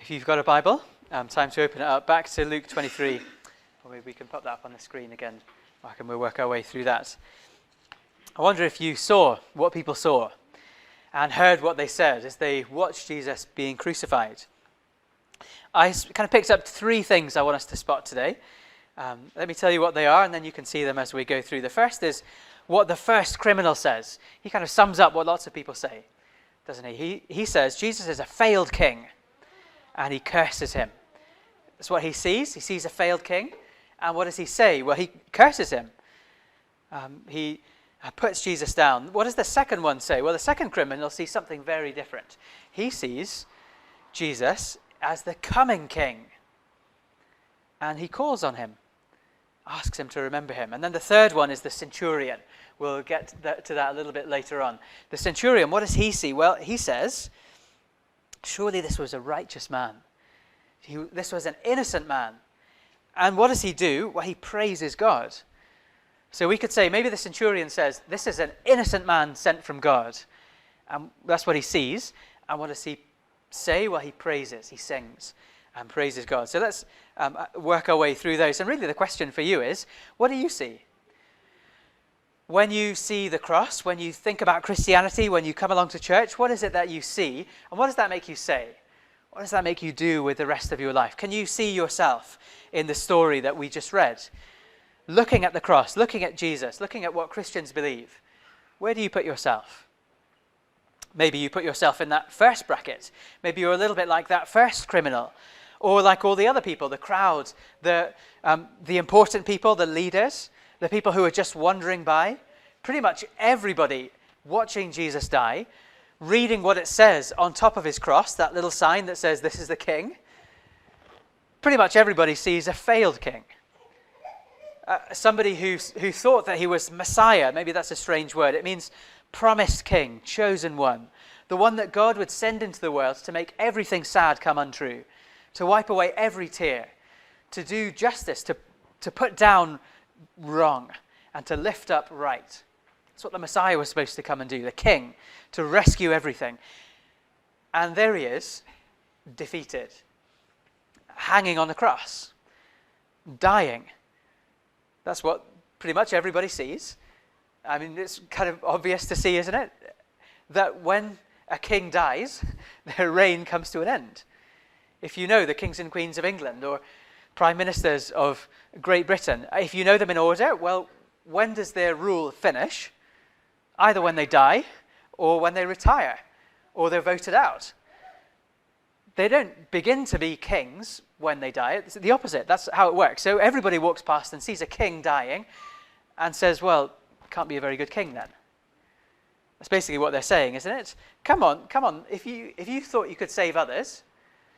If you've got a Bible, time to open it up back to Luke 23. Or maybe we can pop that up on the screen again, Mark, and we'll work our way through that. I wonder if you saw what people saw and heard what they said as they watched Jesus being crucified. I kind of picked up three things I want us to spot today. Let me tell you what they are, and then you can see them as we go through. The first is what the first criminal says. He kind of sums up what lots of people say, doesn't he? He says Jesus is a failed king, and he curses him. That's what he sees. He sees a failed king. And what does he say? Well, he curses him. He puts Jesus down. What does the second one say? Well, the second criminal sees something very different. He sees Jesus as the coming king. And he calls on him, asks him to remember him. And then the third one is the centurion. We'll get to that a little bit later on. The centurion, what does he see? Well, he says, surely this was a righteous man. This was an innocent man. And what does he do? Well, he praises God. So we could say, maybe the centurion says, this is an innocent man sent from God. And that's what he sees. And what does he say? Well, he praises, he sings and praises God. So let's work our way through those. And really the question for you is, what do you see? When you see the cross, when you think about Christianity, when you come along to church, what is it that you see? And what does that make you say? What does that make you do with the rest of your life? Can you see yourself in the story that we just read? Looking at the cross, looking at Jesus, looking at what Christians believe, where do you put yourself? Maybe you put yourself in that first bracket. Maybe you're a little bit like that first criminal, or like all the other people, the crowd, the important people, the leaders, the people who are just wandering by. Pretty much everybody watching Jesus die, reading what it says on top of his cross, that little sign that says, this is the king. Pretty much everybody sees a failed king. Somebody who thought that he was Messiah. Maybe that's a strange word. It means promised king, chosen one. The one that God would send into the world to make everything sad come untrue, to wipe away every tear, to do justice, to put down wrong, and to lift up right. That's what the Messiah was supposed to come and do, the king, to rescue everything. And there he is, defeated, hanging on the cross, dying. That's what pretty much everybody sees. I mean, it's kind of obvious to see, isn't it? That when a king dies, their reign comes to an end. If you know the kings and queens of England or prime ministers of Great Britain, if you know them in order, well, when does their rule finish? Either when they die or when they retire or they're voted out. They don't begin to be kings when they die. It's the opposite. That's how it works. So everybody walks past and sees a king dying and says, well, can't be a very good king then. That's basically what they're saying, isn't it? Come on. If you thought you could save others,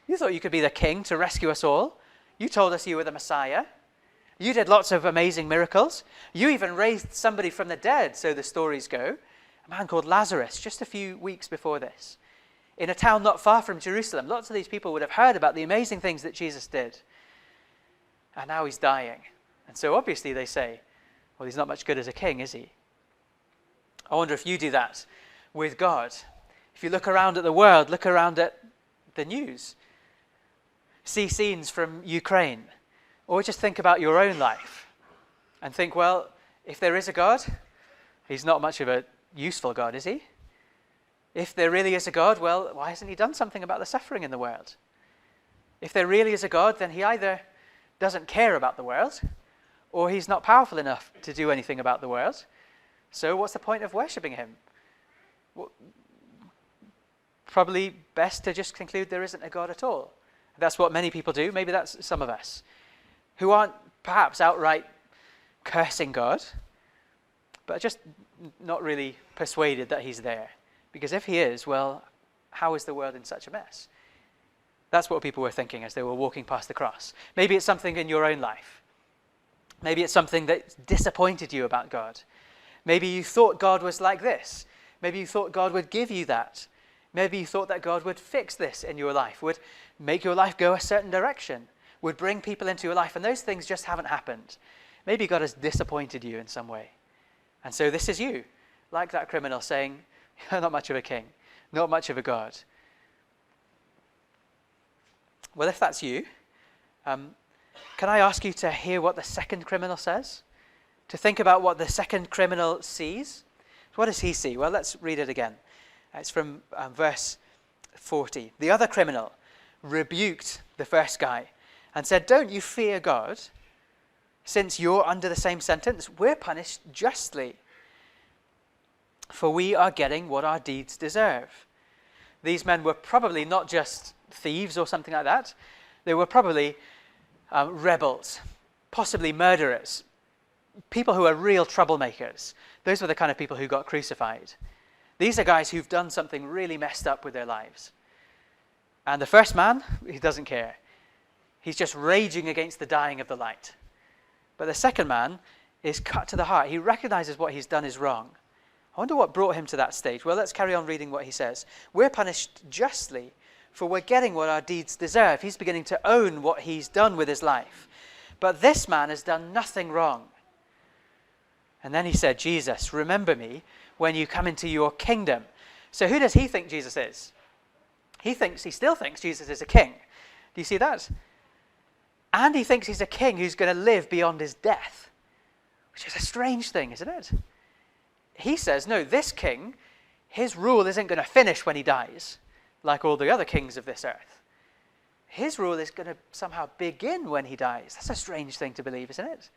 you thought you could be the king to rescue us all. You told us you were the Messiah. You did lots of amazing miracles. You even raised somebody from the dead, so the stories go. A man called Lazarus, just a few weeks before this. In a town not far from Jerusalem, lots of these people would have heard about the amazing things that Jesus did. And now he's dying. And so obviously they say, well, he's not much good as a king, is he? I wonder if you do that with God. If you look around at the world, look around at the news, see scenes from Ukraine, or just think about your own life and think, well, if there is a God, he's not much of a useful God, is he? If there really is a God, well, why hasn't he done something about the suffering in the world? If there really is a God, then he either doesn't care about the world, or he's not powerful enough to do anything about the world. So what's the point of worshipping him? Well, probably best to just conclude there isn't a God at all. That's what many people do. Maybe that's some of us, who aren't perhaps outright cursing God, but are just not really persuaded that he's there. Because if he is, well, how is the world in such a mess? That's what people were thinking as they were walking past the cross. Maybe it's something in your own life. Maybe it's something that disappointed you about God. Maybe you thought God was like this. Maybe you thought God would give you that. Maybe you thought that God would fix this in your life, would make your life go a certain direction, would bring people into your life, and those things just haven't happened. Maybe God has disappointed you in some way. And so this is you, like that criminal saying, you're not much of a king, not much of a God. Well, if that's you, can I ask you to hear what the second criminal says? To think about what the second criminal sees? What does he see? Well, let's read it again. It's from verse 40. The other criminal rebuked the first guy and said, "Don't you fear God? Since you're under the same sentence, we're punished justly, for we are getting what our deeds deserve." These men were probably not just thieves or something like that. They were probably rebels, possibly murderers, people who are real troublemakers. Those were the kind of people who got crucified. These are guys who've done something really messed up with their lives. And the first man, he doesn't care. He's just raging against the dying of the light. But the second man is cut to the heart. He recognizes what he's done is wrong. I wonder what brought him to that stage. Well, let's carry on reading what he says. We're punished justly, for we're getting what our deeds deserve. He's beginning to own what he's done with his life. But this man has done nothing wrong. And then he said, "Jesus, remember me when you come into your kingdom." So who does he think Jesus is? He still thinks Jesus is a king. Do you see that? And he thinks he's a king who's going to live beyond his death, which is a strange thing, isn't it? He says, no, this king, his rule isn't going to finish when he dies, like all the other kings of this earth. His rule is going to somehow begin when he dies. That's a strange thing to believe, isn't it?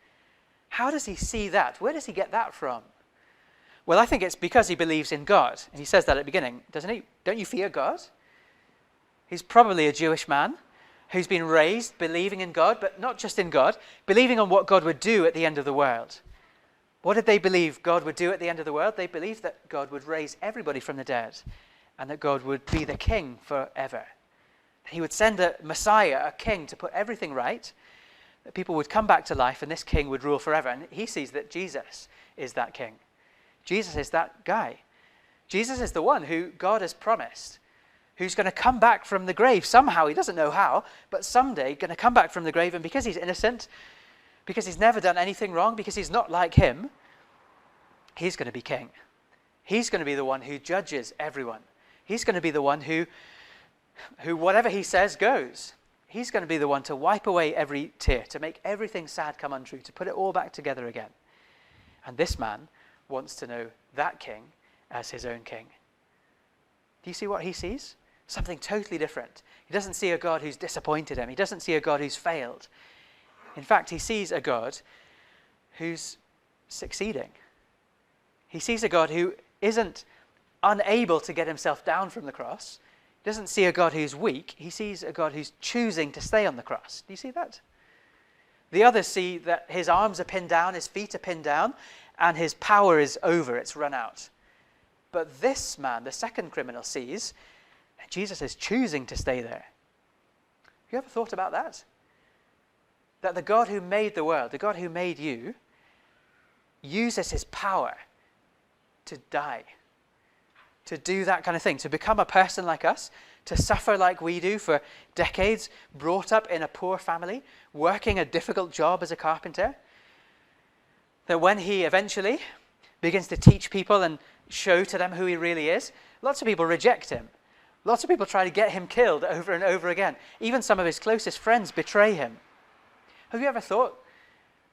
How does he see that? Where does he get that from? Well, I think it's because he believes in God. And he says that at the beginning, doesn't he? Don't you fear God? He's probably a Jewish man who's been raised believing in God, but not just in God, believing on what God would do at the end of the world. What did they believe God would do at the end of the world? They believed that God would raise everybody from the dead and that God would be the king forever. He would send a Messiah, a king, to put everything right, that people would come back to life and this king would rule forever. And he sees that Jesus is that king. Jesus is that guy. Jesus is the one who God has promised, who's going to come back from the grave somehow. He doesn't know how, but someday going to come back from the grave. And because he's innocent, because he's never done anything wrong, because he's not like him, he's going to be king. He's going to be the one who judges everyone. He's going to be the one who whatever he says goes. He's going to be the one to wipe away every tear, to make everything sad come untrue, to put it all back together again. And this man wants to know that king as his own king. Do you see what he sees? Something totally different. He doesn't see a God who's disappointed him. He doesn't see a God who's failed. In fact, he sees a God who's succeeding. He sees a God who isn't unable to get himself down from the cross. He doesn't see a God who's weak. He sees a God who's choosing to stay on the cross. Do you see that? The others see that his arms are pinned down, his feet are pinned down, and his power is over, it's run out. But this man, the second criminal, sees that Jesus is choosing to stay there. Have you ever thought about that? That the God who made the world, the God who made you, uses his power to die, to do that kind of thing, to become a person like us, to suffer like we do for decades, brought up in a poor family, working a difficult job as a carpenter. That when he eventually begins to teach people and show to them who he really is, lots of people reject him. Lots of people try to get him killed over and over again. Even some of his closest friends betray him. Have you ever thought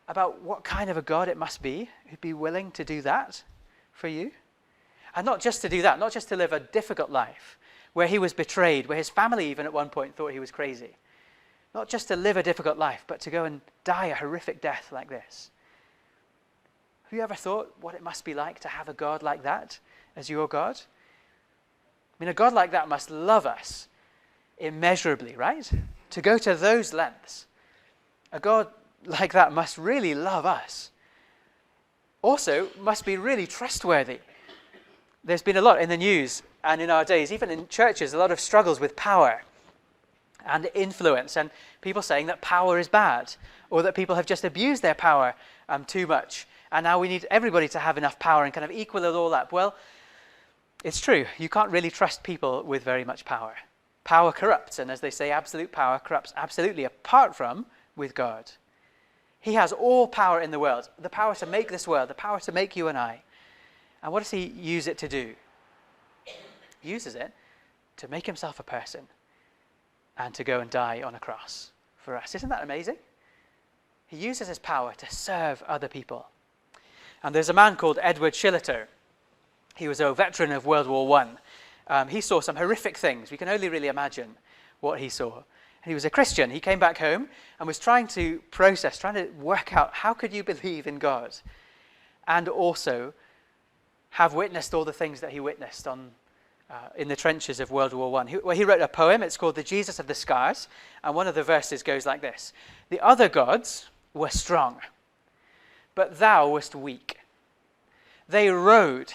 about what kind of a God it must be who'd be willing to do that for you? And not just to do that, not just to live a difficult life where he was betrayed, where his family even at one point thought he was crazy. Not just to live a difficult life, but to go and die a horrific death like this. Have you ever thought what it must be like to have a God like that as your God? I mean, a God like that must love us immeasurably, right? To go to those lengths. A God like that must really love us. Also, must be really trustworthy. There's been a lot in the news and in our days, even in churches, a lot of struggles with power and influence, and people saying that power is bad, or that people have just abused their power too much, and now we need everybody to have enough power and kind of equal it all up. Well, it's true. You can't really trust people with very much power. Power corrupts, and as they say, absolute power corrupts absolutely, apart from with God. He has all power in the world, the power to make this world, the power to make you and I. And what does he use it to do? He uses it to make himself a person and to go and die on a cross for us. Isn't that amazing? He uses his power to serve other people. And there's a man called Edward Shilliter. He was a veteran of World War I. He saw some horrific things. We can only really imagine what he saw. And he was a Christian. He came back home and was trying to process, trying to work out how could you believe in God and also have witnessed all the things that he witnessed in the trenches of World War I. He wrote a poem. It's called The Jesus of the Scars. And one of the verses goes like this. The other gods were strong, but thou wast weak. They rode,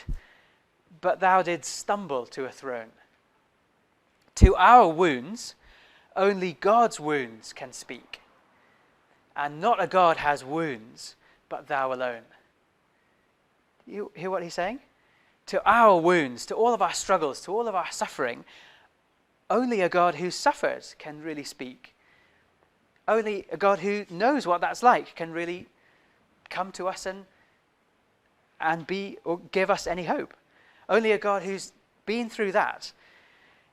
but thou didst stumble to a throne. To our wounds, only God's wounds can speak. And not a God has wounds, but thou alone. You hear what he's saying? To our wounds, to all of our struggles, to all of our suffering, only a God who suffered can really speak. Only a God who knows what that's like can really come to us and be or give us any hope. Only a God who's been through that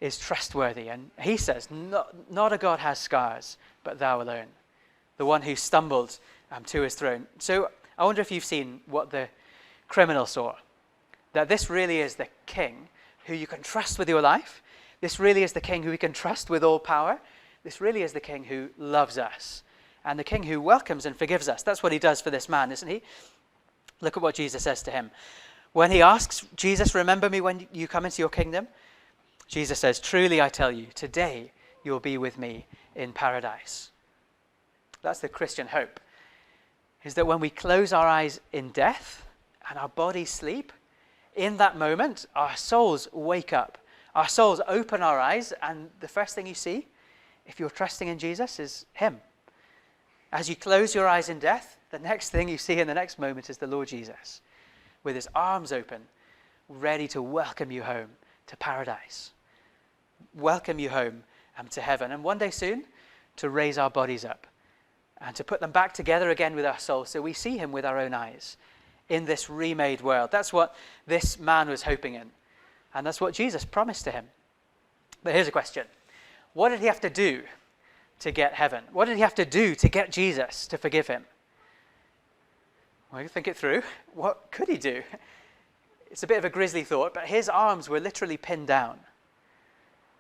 is trustworthy. And he says, not a God has scars, but thou alone. The one who stumbled to his throne. So I wonder if you've seen what the criminal saw. That this really is the king who you can trust with your life. This really is the king who we can trust with all power. This really is the king who loves us. And the king who welcomes and forgives us. That's what he does for this man, isn't he? Look at what Jesus says to him. When he asks, Jesus, remember me when you come into your kingdom? Jesus says, truly I tell you, today you'll be with me in paradise. That's the Christian hope. Is that when we close our eyes in death and our bodies sleep, in that moment, our souls wake up. Our souls open our eyes, and the first thing you see, if you're trusting in Jesus, is him. As you close your eyes in death, the next thing you see in the next moment is the Lord Jesus, with his arms open, ready to welcome you home to paradise. Welcome you home to heaven. And one day soon, to raise our bodies up and to put them back together again with our souls so we see him with our own eyes in this remade world. That's what this man was hoping in. And that's what Jesus promised to him. But here's a question. What did he have to do to get heaven? What did he have to do to get Jesus to forgive him? Well, you think it through. What could he do? It's a bit of a grisly thought, but his arms were literally pinned down.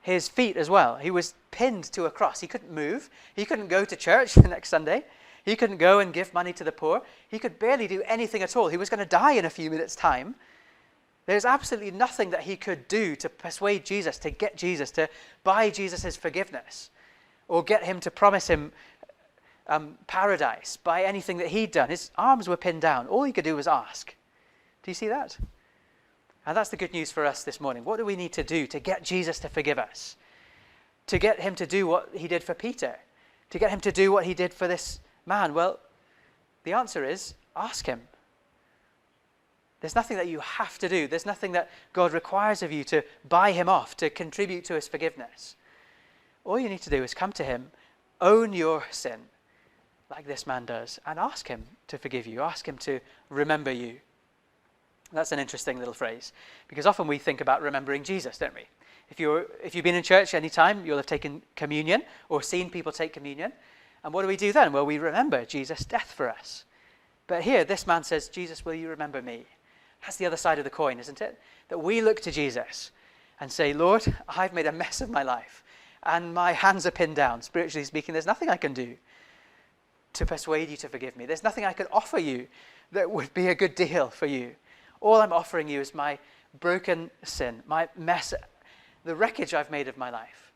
His feet as well. He was pinned to a cross. He couldn't move. He couldn't go to church the next Sunday. He couldn't go and give money to the poor. He could barely do anything at all. He was going to die in a few minutes' time. There's absolutely nothing that he could do to persuade Jesus, to get Jesus, to buy Jesus' forgiveness, or get him to promise him paradise by anything that he'd done. His arms were pinned down. All he could do was ask. Do you see that? And that's the good news for us this morning. What do we need to do to get Jesus to forgive us? To get him to do what he did for Peter? To get him to do what he did for this man? Well, the answer is ask him. There's nothing that you have to do. There's nothing that God requires of you to buy him off, to contribute to his forgiveness. All you need to do is come to him, own your sin, like this man does, and ask him to forgive you. Ask him to remember you. That's an interesting little phrase, because often we think about remembering Jesus, don't we? If you've been in church any time, you'll have taken communion or seen people take communion. And what do we do then? Well, we remember Jesus' death for us. But here, this man says, Jesus, will you remember me? That's the other side of the coin, isn't it? That we look to Jesus and say, Lord, I've made a mess of my life and my hands are pinned down. Spiritually speaking, there's nothing I can do to persuade you to forgive me. There's nothing I can offer you that would be a good deal for you. All I'm offering you is my broken sin, my mess, the wreckage I've made of my life.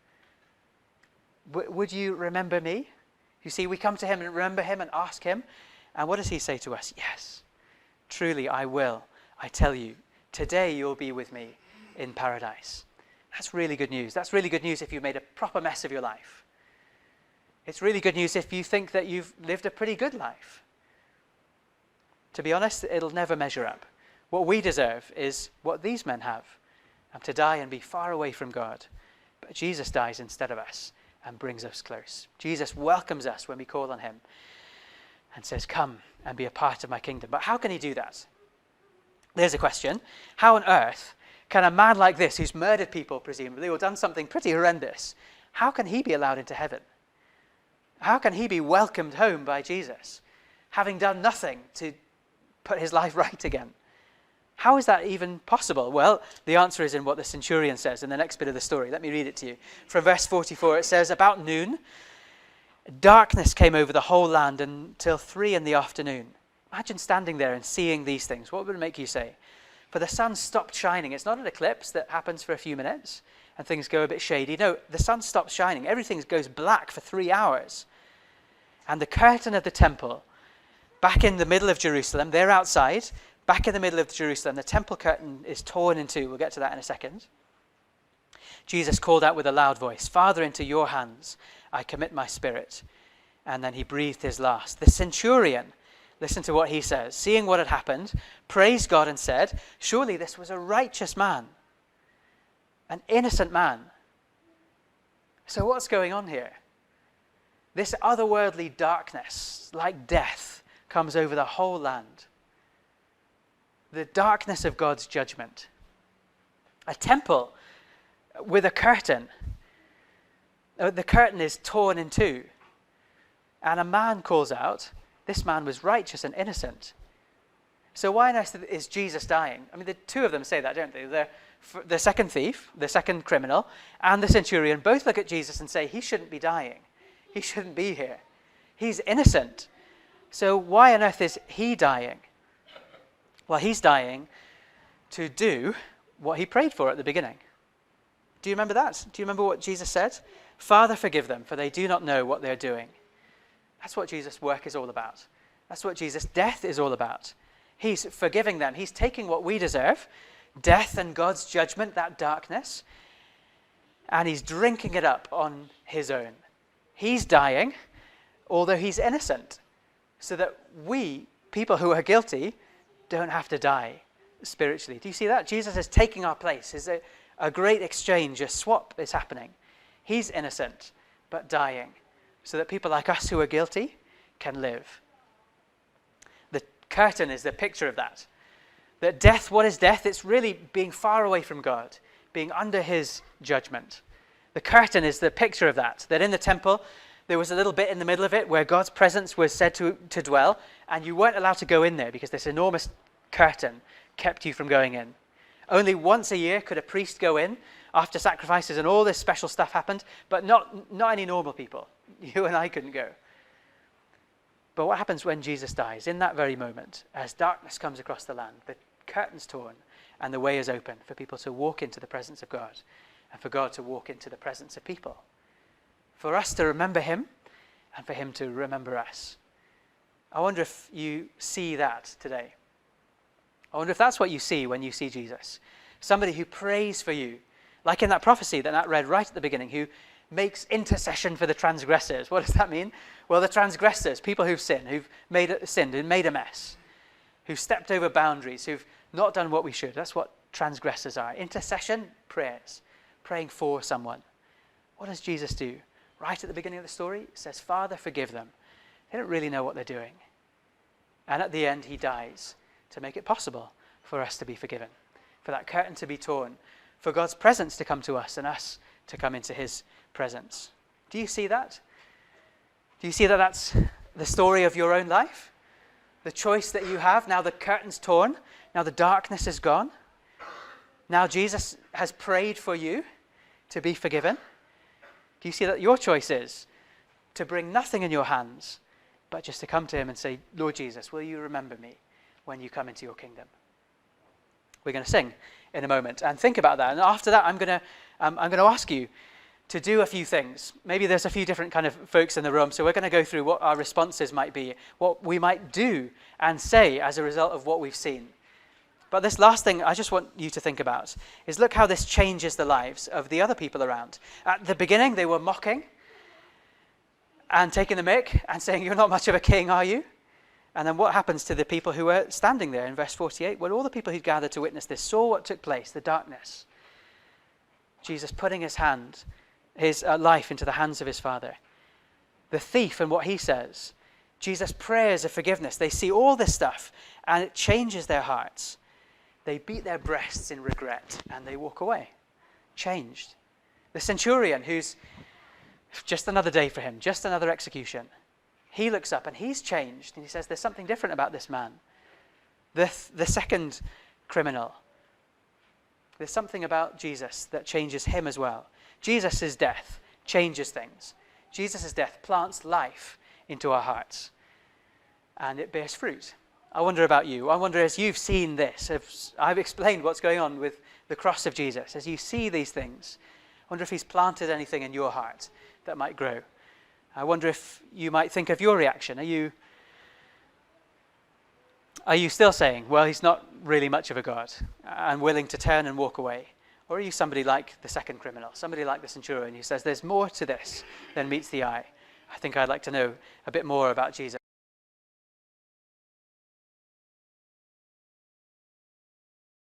Would you remember me? You see, we come to him and remember him and ask him. And what does he say to us? Yes, truly I will. I tell you, today you'll be with me in paradise. That's really good news. That's really good news if you've made a proper mess of your life. It's really good news if you think that you've lived a pretty good life. To be honest, it'll never measure up. What we deserve is what these men have, to die and be far away from God. But Jesus dies instead of us and brings us close. Jesus welcomes us when we call on him. and says, come and be a part of my kingdom. But how can he do that? There's a question. How on earth can a man like this, who's murdered people presumably, or done something pretty horrendous, how can he be allowed into heaven? How can he be welcomed home by Jesus, having done nothing to put his life right again? How is that even possible? Well, the answer is in what the centurion says in the next bit of the story. Let me read it to you. From verse 44, it says, about noon, darkness came over the whole land until 3 p.m. Imagine standing there and seeing these things. What would it make you say? For the sun stopped shining. It's not an eclipse that happens for a few minutes and things go a bit shady. No, the sun stops shining. Everything goes black for 3 hours. And the curtain of the temple, back in the middle of Jerusalem, they're outside, back in the middle of Jerusalem, the temple curtain is torn in two. We'll get to that in a second. Jesus called out with a loud voice, Father, into your hands I commit my spirit. And then he breathed his last. The centurion, listen to what he says. Seeing what had happened, praised God and said, surely this was a righteous man, an innocent man. So what's going on here? This otherworldly darkness, like death, comes over the whole land. The darkness of God's judgment. A temple with a curtain. The curtain is torn in two. And a man calls out, this man was righteous and innocent. So why on earth is Jesus dying? I mean, the two of them say that, don't they? The second thief, the second criminal, and the centurion both look at Jesus and say, he shouldn't be dying. He shouldn't be here. He's innocent. So why on earth is he dying? Well, he's dying to do what he prayed for at the beginning. Do you remember that? Do you remember what Jesus said? Father, forgive them, for they do not know what they're doing. That's what Jesus' work is all about. That's what Jesus' death is all about. He's forgiving them. He's taking what we deserve, death and God's judgment, that darkness, and he's drinking it up on his own. He's dying, although he's innocent, so that we, people who are guilty, don't have to die spiritually. Do you see that? Jesus is taking our place. It's a great exchange, a swap is happening. He's innocent, but dying, so that people like us who are guilty can live. The curtain is the picture of that. That death, what is death? It's really being far away from God, being under his judgment. The curtain is the picture of that. That in the temple, there was a little bit in the middle of it where God's presence was said to dwell, and you weren't allowed to go in there because this enormous curtain kept you from going in. Only once a year could a priest go in after sacrifices and all this special stuff happened, but not any normal people. You and I couldn't go. But what happens when Jesus dies? In that very moment, as darkness comes across the land, the curtain's torn and the way is open for people to walk into the presence of God and for God to walk into the presence of people. For us to remember him and for him to remember us. I wonder if you see that today. I wonder if that's what you see when you see Jesus. Somebody who prays for you, like in that prophecy that Nat read right at the beginning, who makes intercession for the transgressors. What does that mean? Well, the transgressors, people who've sinned, who've made a mess, who've stepped over boundaries, who've not done what we should. That's what transgressors are. Intercession, prayers, praying for someone. What does Jesus do? Right at the beginning of the story, it says, Father, forgive them. They don't really know what they're doing. And at the end, he dies to make it possible for us to be forgiven, for that curtain to be torn, for God's presence to come to us and us to come into his presence. Do you see that? Do you see that that's the story of your own life? The choice that you have? Now the curtain's torn. Now the darkness is gone. Now Jesus has prayed for you to be forgiven. Do you see that your choice is to bring nothing in your hands, but just to come to him and say, Lord Jesus, will you remember me when you come into your kingdom? We're going to sing in a moment and think about that. And after that, I'm going to ask you to do a few things. Maybe there's a few different kind of folks in the room, so we're going to go through what our responses might be, what we might do and say as a result of what we've seen. But this last thing I just want you to think about is look how this changes the lives of the other people around. At the beginning, they were mocking and taking the mick and saying, you're not much of a king, are you? And then what happens to the people who were standing there in verse 48? Well, all the people who gathered to witness this saw what took place, the darkness. Jesus putting his life into the hands of his Father. The thief and what he says. Jesus' prayers of forgiveness. They see all this stuff and it changes their hearts. They beat their breasts in regret and they walk away, changed. The centurion, who's just another day for him, just another execution, he looks up and he's changed and he says, there's something different about this man. The second criminal, there's something about Jesus that changes him as well. Jesus' death changes things. Jesus' death plants life into our hearts and it bears fruit. I wonder about you. I wonder, as you've seen this, as I've explained what's going on with the cross of Jesus, as you see these things, I wonder if he's planted anything in your heart that might grow. I wonder if you might think of your reaction. Are you still saying, well, he's not really much of a God, and willing to turn and walk away? Or are you somebody like the second criminal, somebody like the centurion who says there's more to this than meets the eye? I think I'd like to know a bit more about Jesus.